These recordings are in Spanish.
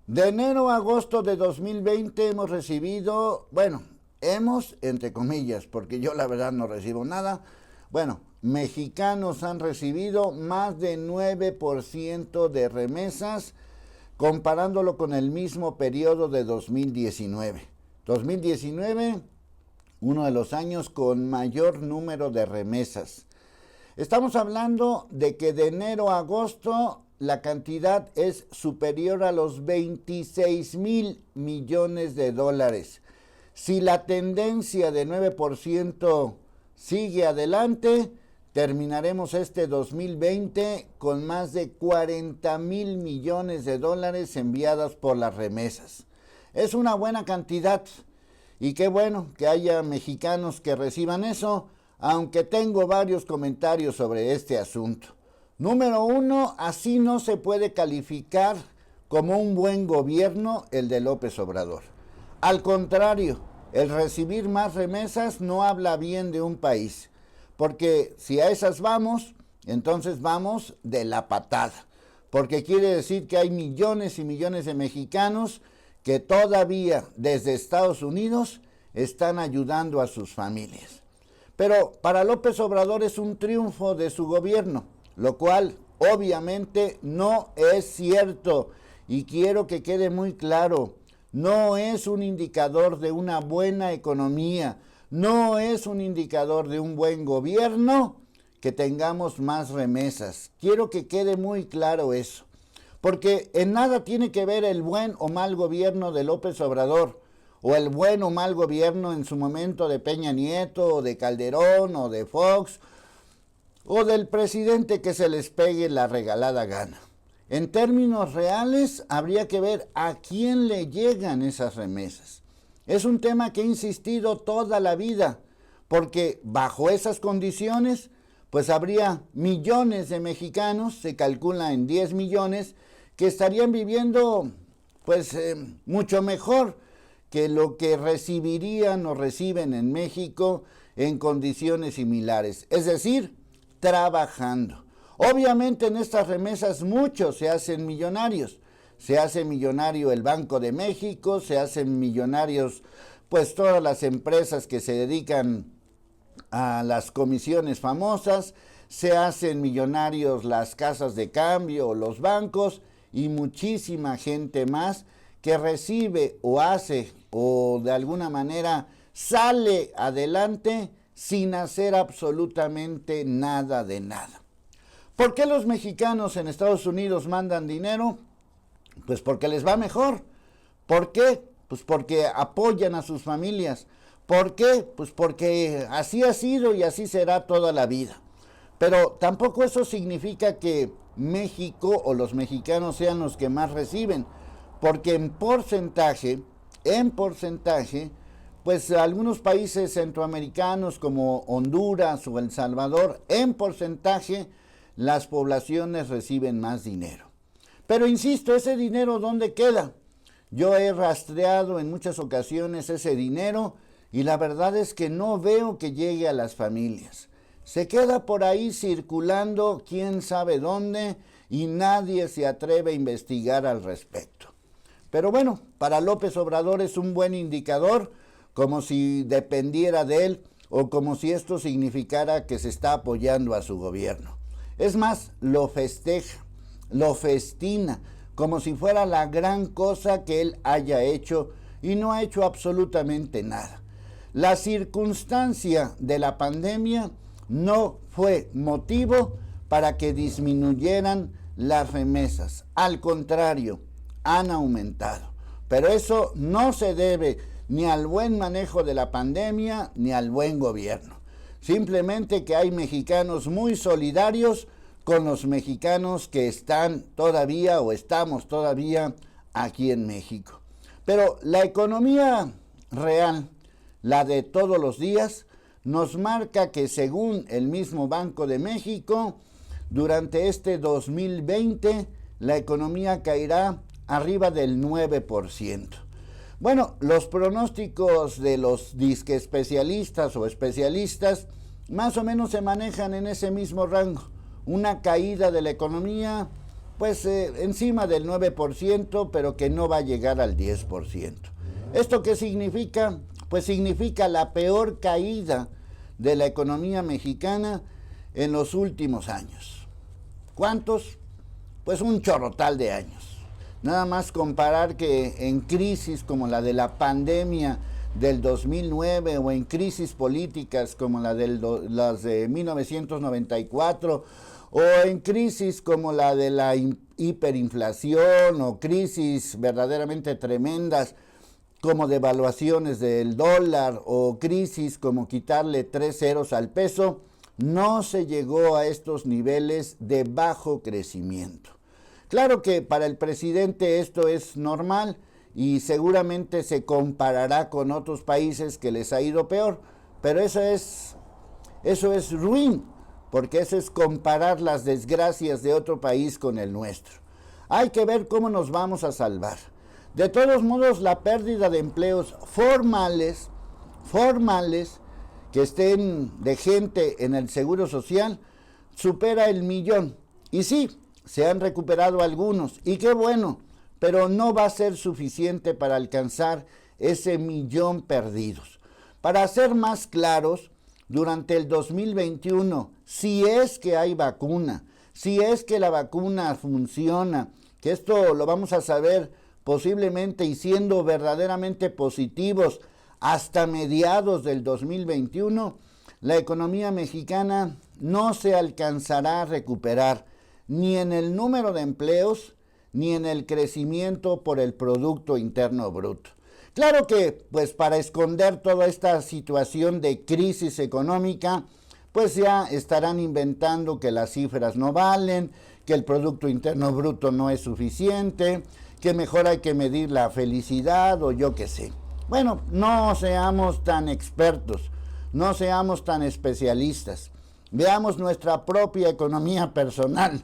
De enero a agosto de 2020 hemos recibido, bueno, entre comillas, porque yo la verdad no recibo nada, bueno, mexicanos han recibido más de 9% de remesas, comparándolo con el mismo periodo de 2019. 2019, uno de los años con mayor número de remesas. Estamos hablando de que de enero a agosto la cantidad es superior a los 26,000 millones de dólares. Si la tendencia de 9% sigue adelante, terminaremos este 2020 con más de 40,000 millones de dólares enviadas por las remesas. Es una buena cantidad y qué bueno que haya mexicanos que reciban eso, aunque tengo varios comentarios sobre este asunto. Número uno, así no se puede calificar como un buen gobierno el de López Obrador. Al contrario, el recibir más remesas no habla bien de un país, porque si a esas vamos, entonces vamos de la patada, porque quiere decir que hay millones y millones de mexicanos que todavía desde Estados Unidos están ayudando a sus familias. Pero para López Obrador es un triunfo de su gobierno, lo cual obviamente no es cierto y quiero que quede muy claro, no es un indicador de una buena economía, no es un indicador de un buen gobierno que tengamos más remesas. Quiero que quede muy claro eso, porque en nada tiene que ver el buen o mal gobierno de López Obrador, o el buen o mal gobierno en su momento de Peña Nieto, o de Calderón, o de Fox, o del presidente que se les pegue la regalada gana. En términos reales, habría que ver a quién le llegan esas remesas. Es un tema que he insistido toda la vida, porque bajo esas condiciones, pues habría millones de mexicanos, se calcula en 10 millones, que estarían viviendo pues mucho mejor que lo que recibirían o reciben en México en condiciones similares. Es decir, trabajando. Obviamente en estas remesas muchos se hacen millonarios. Se hace millonario el Banco de México, se hacen millonarios pues todas las empresas que se dedican a las comisiones famosas, se hacen millonarios las casas de cambio o los bancos y muchísima gente más que recibe o hace o de alguna manera sale adelante sin hacer absolutamente nada de nada. ¿Por qué los mexicanos en Estados Unidos mandan dinero? Pues porque les va mejor. ¿Por qué? Pues porque apoyan a sus familias. ¿Por qué? Pues porque así ha sido y así será toda la vida. Pero tampoco eso significa que México o los mexicanos sean los que más reciben, porque en porcentaje, pues algunos países centroamericanos como Honduras o El Salvador, en porcentaje, las poblaciones reciben más dinero. Pero insisto, ¿ese dinero dónde queda? Yo he rastreado en muchas ocasiones ese dinero y la verdad es que no veo que llegue a las familias. Se queda por ahí circulando quién sabe dónde y nadie se atreve a investigar al respecto. Pero bueno, para López Obrador es un buen indicador, como si dependiera de él o como si esto significara que se está apoyando a su gobierno. Es más, lo festeja, lo festina, como si fuera la gran cosa que él haya hecho y no ha hecho absolutamente nada. La circunstancia de la pandemia no fue motivo para que disminuyeran las remesas. Al contrario, han aumentado. Pero eso no se debe ni al buen manejo de la pandemia ni al buen gobierno. Simplemente que hay mexicanos muy solidarios con los mexicanos que están todavía o estamos todavía aquí en México. Pero la economía real, la de todos los días, nos marca que según el mismo Banco de México, durante este 2020 la economía caerá arriba del 9%. Bueno, los pronósticos de los disque especialistas o especialistas más o menos se manejan en ese mismo rango. Una caída de la economía pues encima del 9%, pero que no va a llegar al 10%. ¿Esto qué significa? Pues significa la peor caída de la economía mexicana en los últimos años. ¿Cuántos? Pues un chorrotal de años. Nada más comparar que en crisis como la de la pandemia del 2009 o en crisis políticas como las de 1994 o en crisis como la de la hiperinflación o crisis verdaderamente tremendas como devaluaciones del dólar o crisis como quitarle 3 ceros al peso, no se llegó a estos niveles de bajo crecimiento. Claro que para el presidente esto es normal y seguramente se comparará con otros países que les ha ido peor, pero eso es ruin, porque eso es comparar las desgracias de otro país con el nuestro. Hay que ver cómo nos vamos a salvar. De todos modos, la pérdida de empleos formales, que estén de gente en el Seguro Social, supera el 1,000,000. Y sí, se han recuperado algunos, y qué bueno, pero no va a ser suficiente para alcanzar ese 1,000,000 perdidos. Para ser más claros, durante el 2021, si es que hay vacuna, si es que la vacuna funciona, que esto lo vamos a saber posiblemente y siendo verdaderamente positivos hasta mediados del 2021, la economía mexicana no se alcanzará a recuperar ni en el número de empleos ni en el crecimiento por el Producto Interno Bruto. Claro que, pues para esconder toda esta situación de crisis económica, pues ya estarán inventando que las cifras no valen, que el Producto Interno Bruto no es suficiente, que mejor hay que medir la felicidad o yo qué sé. Bueno, no seamos tan expertos, no seamos tan especialistas. Veamos nuestra propia economía personal,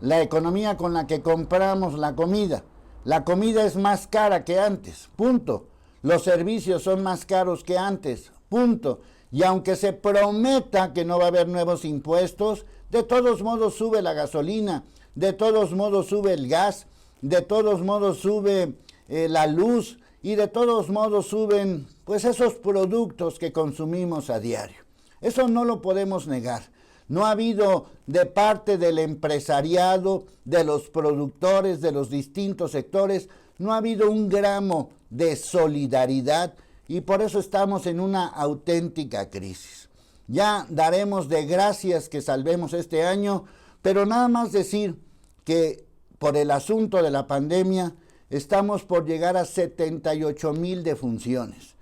la economía con la que compramos la comida. La comida es más cara que antes, punto. Los servicios son más caros que antes, punto. Y aunque se prometa que no va a haber nuevos impuestos, de todos modos sube la gasolina, de todos modos sube el gas, de todos modos sube la luz y de todos modos suben pues esos productos que consumimos a diario. Eso no lo podemos negar. No ha habido de parte del empresariado, de los productores, de los distintos sectores, no ha habido un gramo de solidaridad y por eso estamos en una auténtica crisis. Ya daremos de gracias que salvemos este año, pero nada más decir que por el asunto de la pandemia estamos por llegar a 78,000 defunciones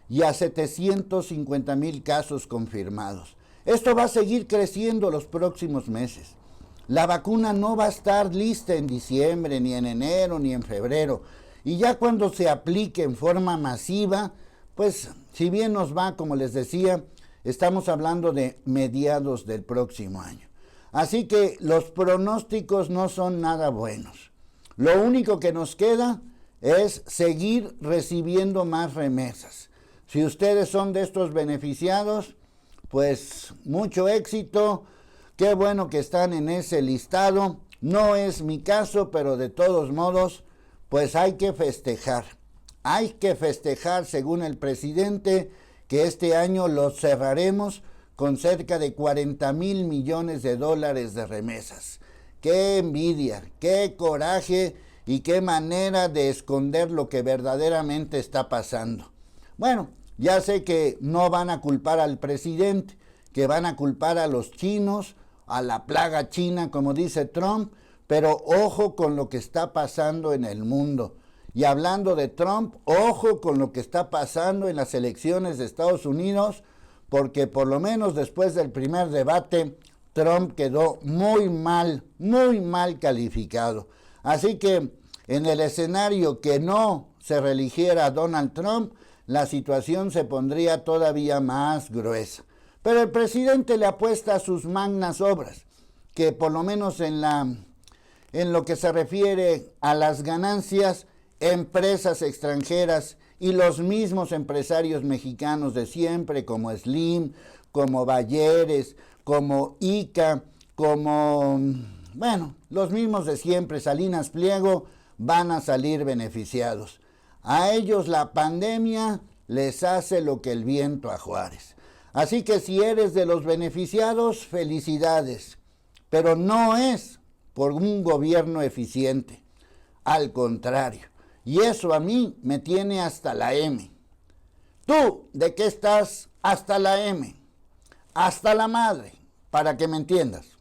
y a 750,000 casos confirmados. Esto va a seguir creciendo los próximos meses. La vacuna no va a estar lista en diciembre, ni en enero, ni en febrero. Y ya cuando se aplique en forma masiva, pues si bien nos va, como les decía, estamos hablando de mediados del próximo año. Así que los pronósticos no son nada buenos. Lo único que nos queda es seguir recibiendo más remesas. Si ustedes son de estos beneficiados, pues mucho éxito, qué bueno que están en ese listado. No es mi caso, pero de todos modos, pues hay que festejar. Hay que festejar, según el presidente, que este año lo cerraremos con cerca de 40,000 millones de dólares de remesas. ¡Qué envidia! ¡Qué coraje! Y qué manera de esconder lo que verdaderamente está pasando. Bueno, ya sé que no van a culpar al presidente, que van a culpar a los chinos, a la plaga china, como dice Trump, pero ojo con lo que está pasando en el mundo. Y hablando de Trump, ojo con lo que está pasando en las elecciones de Estados Unidos, porque por lo menos después del primer debate, Trump quedó muy mal calificado. Así que en el escenario que no se reeligiera Donald Trump, la situación se pondría todavía más gruesa. Pero el presidente le apuesta a sus magnas obras, que por lo menos en lo que se refiere a las ganancias, empresas extranjeras y los mismos empresarios mexicanos de siempre, como Slim, como Bayeres, como ICA, como Bueno, los mismos de siempre, Salinas Pliego, van a salir beneficiados. A ellos la pandemia les hace lo que el viento a Juárez. Así que si eres de los beneficiados, felicidades. Pero no es por un gobierno eficiente. Al contrario. Y eso a mí me tiene hasta la M. ¿Tú de qué estás hasta la M? Hasta la madre, para que me entiendas.